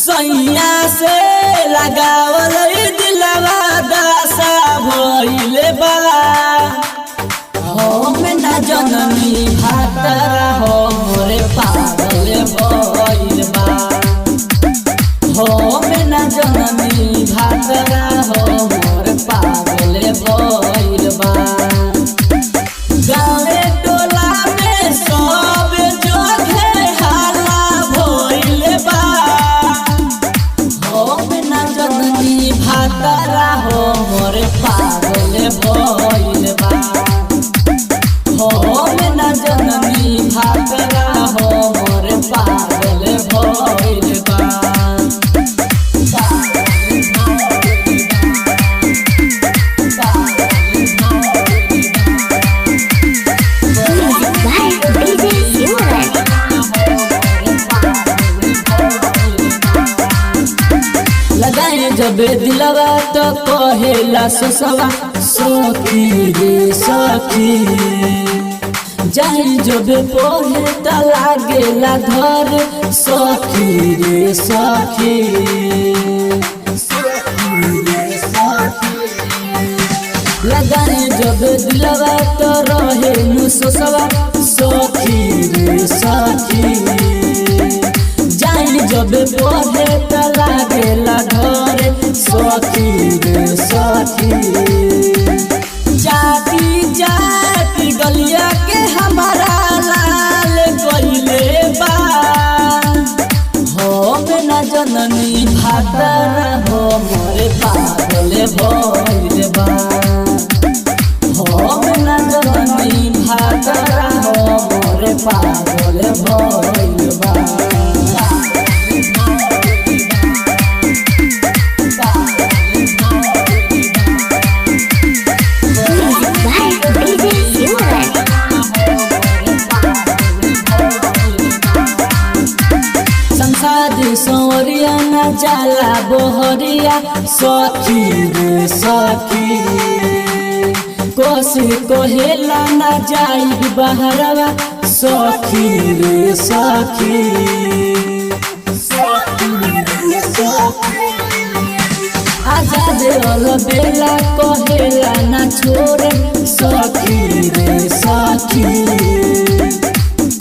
सैया से लगावल दिलवा दासा भइले बा हम ना जननी भातरा हो मोरे पागल भइल बा हम ना जननी भातरा हो मोरे पागल भइल बा गावे टोला में सब जोगे हाला भइल बा हम ना जननी भातरा हो मोरे पागल भइल बा हम ना जननी भातरा हो मोरे पागल भइल बा लगाए जब दिलवा तो कहेला ससवा सखी रे सखी जाए जब पढ़े त लागेला घर सखी रे सखी लगाए जब दिलवा तो रहे नु ससवा सखी रे सखी जाए जब पढ़े त लागेला घर सखी रे सखी जाती जाती गलिया के हमारा लाल कइले बा हम ना जननी भातरा हो मोरे पागल भइल बा हम ना जननी भातरा हो मोरे पागल भइल बा सौरिया ना जाला बोहरिया सखी रे सखी कोसी कोहेला ना जाई बहरवा सखी रे सखी आजाद अल बेला कोहेला ना छोड़े सखी रे सखी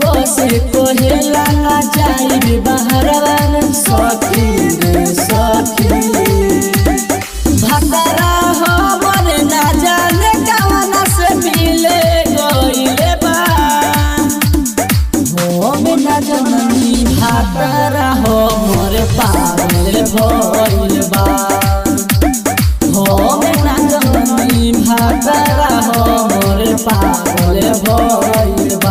कोसे कोहेला ना जाई बहरवा सखी रे सखी भातरा हो मरे ना जाने कवना से मिले गइले बा हम ना जननी भातरा हो मोरे पागल भइल बा हम ना जननी भातरा हो मोरे पागल भइल बा।